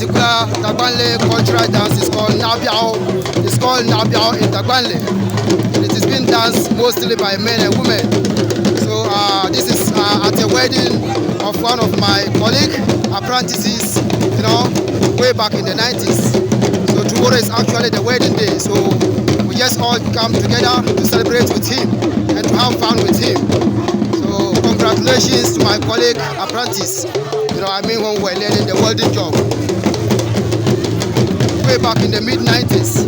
particular Dagbanle cultural dance is called Nabiao. It's called Nabiao in Dagbanle. It is being danced mostly by men and women. So this is at a wedding of one of my colleague apprentices, you know, way back in the 90s. So tomorrow is actually the wedding day. So we just all come together to celebrate with him and to have fun with him. So congratulations to my colleague apprentice. You know, I mean, when we were learning the welding job way back in the mid-90s.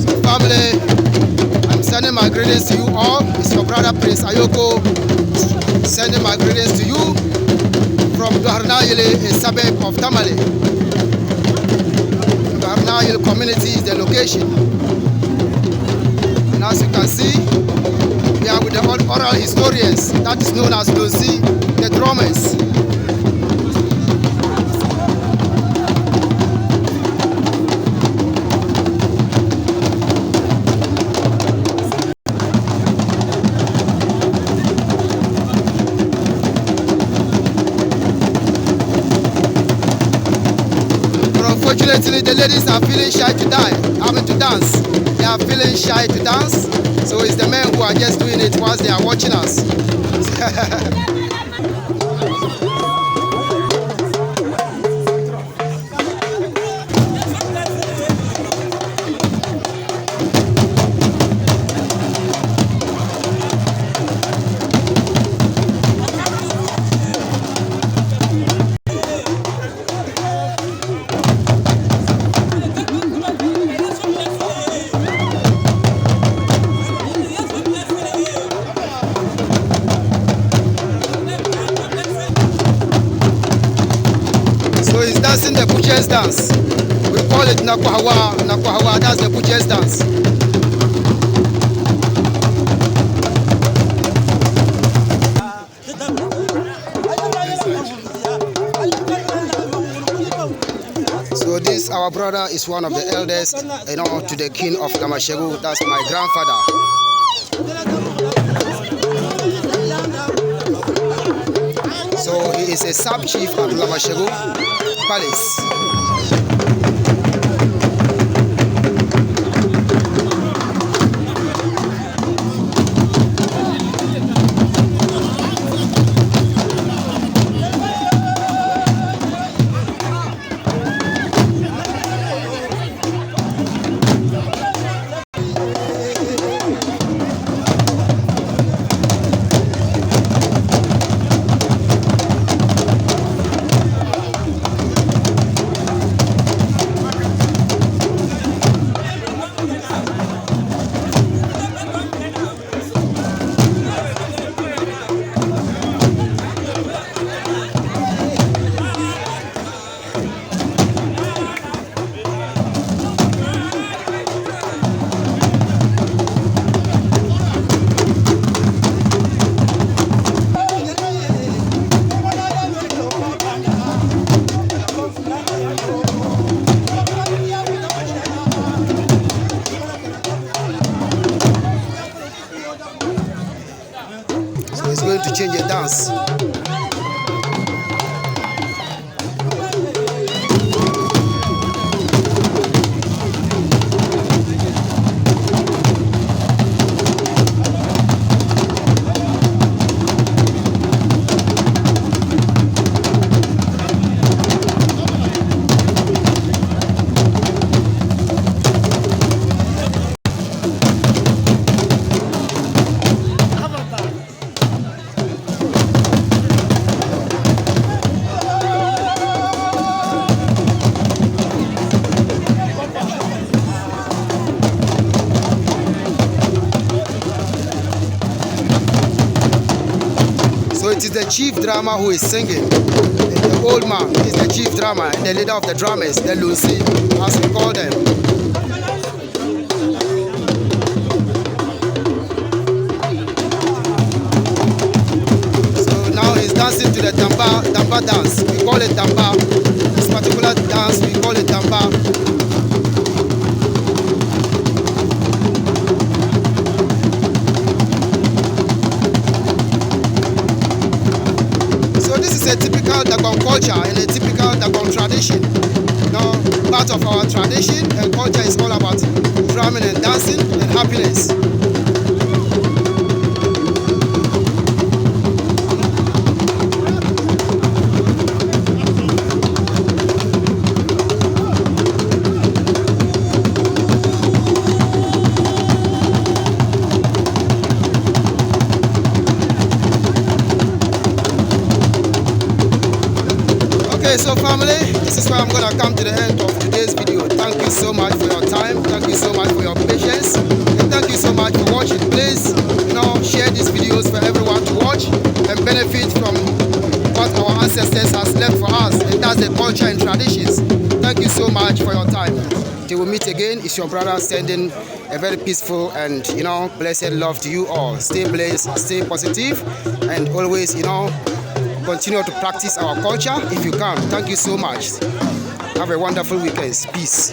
So family, I'm sending my greetings to you all. It's your brother Prince Ayoko sending my greetings to you from Duharnayele, a suburb of Tamale. Duharnayele community is the location. And as you can see, we are with the oral historians, that is known as Lozi, the drummers. Unfortunately, the ladies are feeling shy to dance. They are feeling shy to dance. So it's the men who are just doing it whilst they are watching us. Dancing the butcher's dance. We call it Nakwahawa. Nakwahawa, that's the butcher's dance. So this, our brother, is one of the eldest, you know, to the king of Lamashegu. That's my grandfather. So he is a sub-chief of Lamashegu Palace. It's going to change the dance. It is the chief drummer who is singing. The old man is the chief drummer, the leader of the drummers, the Lucy, as we call them. So now he's dancing to the Tamba dance. We call it Tamba. This particular dance, we call it Tamba. A typical Dagon culture and a typical Dagom tradition. Now, part of our tradition and culture is all about drumming and dancing and happiness. Okay, so family, this is where I'm gonna come to the end of today's video. Thank you so much for your time. Thank you so much for your patience. And thank you so much for watching. Please, share these videos for everyone to watch and benefit from what our ancestors has left for us, and that's the culture and traditions. Thank you so much for your time. Till we meet again, it's your brother sending a very peaceful and blessed love to you all. Stay blessed, stay positive, and always continue to practice our culture if you can. Thank you so much. Have a wonderful weekend. Peace.